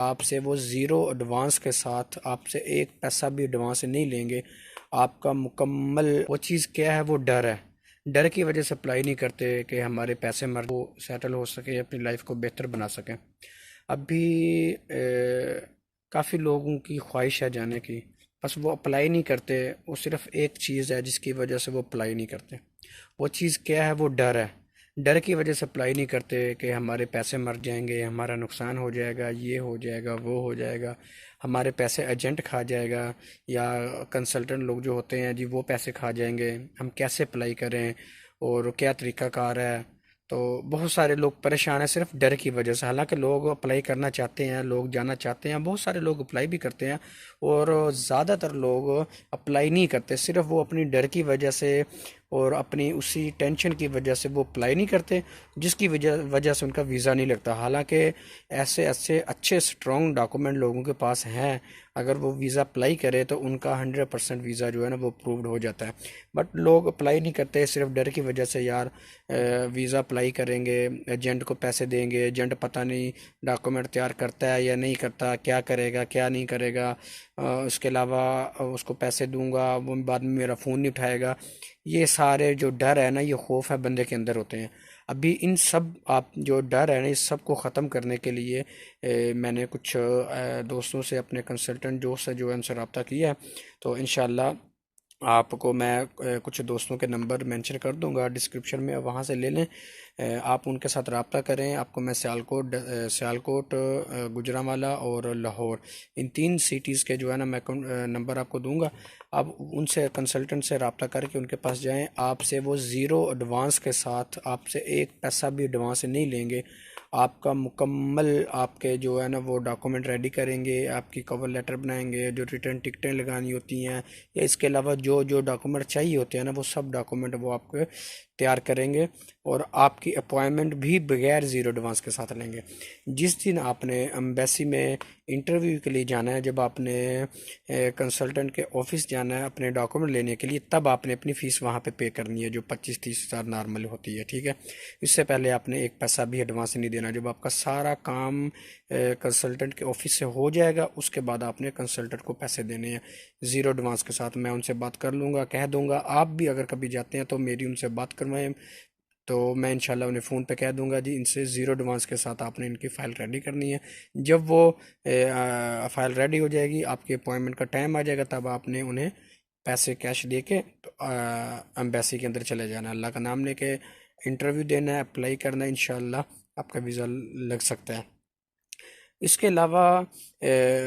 आपसे वो zero advance के साथ आपसे एक पैसा भी एडवांस नहीं लेंगे। आपका मुकम्मल वो चीज़ क्या है, वो डर है। डर की वजह से अप्लाई नहीं करते कि हमारे पैसे मर वो सेटल हो सके, अपनी लाइफ को बेहतर बना सकें। अभी काफ़ी लोगों की ख्वाहिश है जाने की, बस वो अप्लाई नहीं करते। वो सिर्फ एक चीज़ है जिसकी वजह से वो अप्लाई नहीं करते। वो चीज़ क्या है, वो डर है। डर की वजह से अप्लाई नहीं करते कि हमारे पैसे मर जाएंगे, हमारा नुकसान हो जाएगा, ये हो जाएगा, वो हो जाएगा, हमारे पैसे एजेंट खा जाएगा, या कंसल्टेंट लोग जो होते हैं जी वो पैसे खा जाएंगे, हम कैसे अप्लाई करें और क्या तरीक़ाकार है। तो बहुत सारे लोग परेशान हैं सिर्फ डर की वजह से। हालांकि लोग अप्लाई करना चाहते हैं, लोग जाना चाहते हैं, बहुत सारे लोग अप्लाई भी करते हैं, और ज़्यादातर लोग अप्लाई नहीं करते सिर्फ वो अपनी डर की वजह से और अपनी उसी टेंशन की वजह से वो अप्लाई नहीं करते, जिसकी वजह वजह से उनका वीज़ा नहीं लगता। हालांकि ऐसे ऐसे अच्छे स्ट्रॉन्ग डॉक्यूमेंट लोगों के पास हैं, अगर वो वीज़ा अप्लाई करे तो उनका 100% वीज़ा जो है ना वो अप्रूव्ड हो जाता है। बट लोग अप्लाई नहीं करते सिर्फ डर की वजह से। यार वीज़ा अप्लाई करेंगे, एजेंट को पैसे देंगे, एजेंट पता नहीं डॉक्यूमेंट तैयार करता है या नहीं करता, क्या करेगा क्या नहीं करेगा, उसके अलावा उसको पैसे दूंगा वो बाद में मेरा फ़ोन नहीं उठाएगा। ये सारे जो डर है ना, ये खौफ है बंदे के अंदर होते हैं। अभी इन सब आप जो डर है ना, इस सब को ख़त्म करने के लिए मैंने कुछ दोस्तों से, अपने कंसल्टेंट दोस्त से जो है उनसे रब्ता किया है। तो इंशाल्लाह आपको मैं कुछ दोस्तों के नंबर मेंशन कर दूंगा डिस्क्रिप्शन में, वहाँ से ले लें। आप उनके साथ रब्ता करें। आपको मैं सियालकोट, गुजरांवाला और लाहौर, इन 3 सिटीज़ के जो है ना मैं नंबर आपको दूंगा। आप उनसे कंसल्टेंट से रब्ता करके उनके पास जाएं। आपसे वो ज़ीरो एडवांस के साथ आपसे एक पैसा भी एडवांस नहीं लेंगे। आपका मुकम्मल आपके जो है ना वो डॉक्यूमेंट रेडी करेंगे, आपकी कवर लेटर बनाएंगे, जो रिटर्न टिकटें लगानी होती हैं, या इसके अलावा जो जो डॉक्यूमेंट चाहिए होते हैं ना, वो सब डॉक्यूमेंट वो आपको तैयार करेंगे, और आपकी अपॉइंटमेंट भी बगैर ज़ीरो एडवांस के साथ लेंगे। जिस दिन आपने एम्बेसी में इंटरव्यू के लिए जाना है, जब आपने कंसल्टेंट के ऑफिस जाना है अपने डॉक्यूमेंट लेने के लिए, तब आपने अपनी फ़ीस वहाँ पे करनी है, जो 25-30 हज़ार नॉर्मल होती है, ठीक है। इससे पहले आपने एक पैसा भी एडवांस नहीं देना। जब आपका सारा काम कंसल्टेंट के ऑफिस से हो जाएगा, उसके बाद आपने कंसल्टेंट को पैसे देने हैं ज़ीरो एडवांस के साथ। मैं उनसे बात कर लूँगा, कह दूँगा। आप भी अगर कभी जाते हैं तो मेरी उनसे बात करवाएं, तो मैं इंशाल्लाह उन्हें फ़ोन पे कह दूंगा जी इनसे ज़ीरो एडवांस के साथ आपने इनकी फ़ाइल रेडी करनी है। जब वो फ़ाइल रेडी हो जाएगी, आपके अपॉइंटमेंट का टाइम आ जाएगा, तब आपने उन्हें पैसे कैश दे के तो एम्बेसी के अंदर चले जाना, अल्लाह का नाम लेके इंटरव्यू देना है, अप्लाई करना है, इंशाल्लाह आपका वीज़ा लग सकता है। इसके अलावा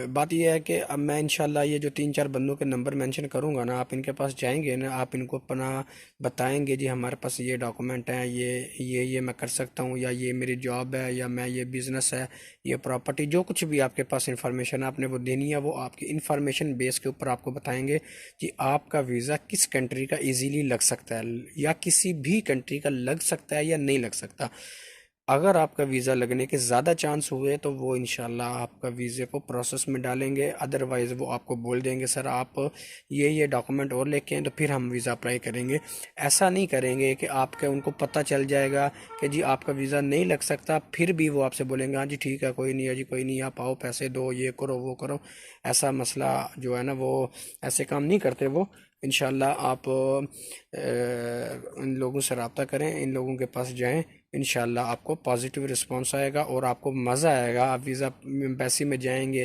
बात यह है कि अब मैं इंशाल्लाह ये जो 3-4 बंदों के नंबर मेंशन करूंगा ना, आप इनके पास जाएंगे ना, आप इनको अपना बताएंगे जी हमारे पास ये डॉक्यूमेंट हैं, ये मैं कर सकता हूँ, या ये मेरी जॉब है, या मैं ये बिज़नेस है, ये प्रॉपर्टी, जो कुछ भी आपके पास इंफॉर्मेशन आपने वो देनी है, वो आपकी इंफॉर्मेशन बेस के ऊपर आपको बताएंगे कि आपका वीज़ा किस कंट्री का इजीली लग सकता है, या किसी भी कंट्री का लग सकता है या नहीं लग सकता। अगर आपका वीज़ा लगने के ज़्यादा चांस हुए तो वो इंशाल्लाह आपका वीज़े को प्रोसेस में डालेंगे। अदरवाइज़ वो आपको बोल देंगे सर आप ये डॉक्यूमेंट और लेके आएं तो फिर हम वीज़ा अप्लाई करेंगे। ऐसा नहीं करेंगे कि आपके उनको पता चल जाएगा कि जी आपका वीज़ा नहीं लग सकता, फिर भी वो आपसे बोलेंगे हाँ जी ठीक है, कोई नहीं है जी, कोई नहीं, आप आओ पैसे दो, ये करो वो करो। ऐसा मसला जो है ना, वो ऐसे काम नहीं करते वो। इंशाल्लाह आप इन लोगों से रब्ता करें, इन लोगों के पास जाएं, इंशाल्लाह आपको पॉजिटिव रिस्पांस आएगा और आपको मज़ा आएगा। आप वीज़ा एम्बेसी में जाएंगे,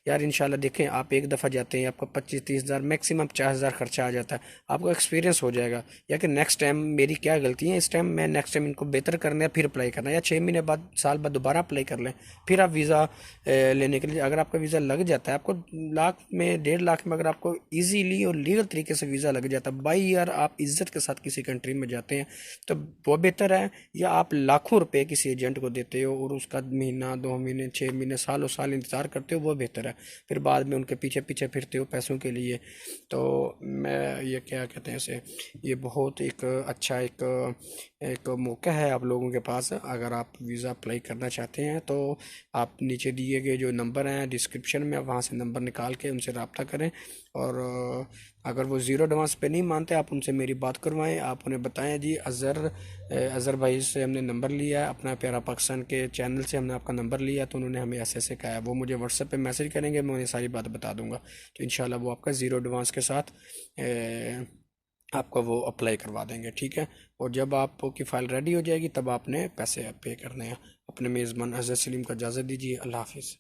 यार इंशाल्लाह देखें, आप एक दफ़ा जाते हैं आपका 25-30 हज़ार मैक्सिमम 50 हज़ार खर्चा आ जाता है, आपको एक्सपीरियंस हो जाएगा। या कि नेक्स्ट टाइम मेरी क्या गलती है, इस टाइम मैं नेक्स्ट टाइम इनको बेहतर करना है, फिर अप्लाई करना है, या 6 महीने बाद, साल बाद दोबारा अप्लाई कर लें। फिर आप वीज़ा लेने के लिए, अगर आपका वीज़ा लग जाता है, आपको लाख में 1.5 लाख में अगर आपको ईजीली और लीगल तरीके से वीज़ा लग जाता है, बाई ईयर आप इज्जत के साथ किसी कंट्री में जाते हैं, तो वो बेहतर है। या आप लाखों रुपए किसी एजेंट को देते हो और उसका महीना 2 महीने 6 महीने सालों साल इंतज़ार करते हो, वो बेहतर है। फिर बाद में उनके पीछे पीछे फिरते हो पैसों के लिए। तो मैं ये क्या कहते हैं इसे, ये बहुत एक अच्छा एक एक मौका है आप लोगों के पास। अगर आप वीज़ा अप्लाई करना चाहते हैं तो आप नीचे दिए गए जो नंबर हैं डिस्क्रिप्शन में, आप वहाँ से नंबर निकाल के उनसे रब्ता करें। और अगर वो ज़ीरो एडवांस पे नहीं मानते, आप उनसे मेरी बात करवाएं। आप उन्हें बताएं जी अज़हर भाई से हमने नंबर लिया है, अपना प्यारा पाकिस्तान के चैनल से हमने आपका नंबर लिया, तो उन्होंने हमें ऐसे ऐसे कहा है। वो मुझे व्हाट्सएप पे मैसेज करेंगे, मैं उन्हें सारी बात बता दूंगा। तो इंशाल्लाह वो आपका ज़ीरो एडवांस के साथ आपका वो अप्लाई करवा देंगे, ठीक है। और जब आपकी फ़ाइल रेडी हो जाएगी तब आपने पैसे पे करने हैं। अपने मेज़बान अज़हर सलीम को इजाज़त दीजिए। अल्लाह हाफिज़।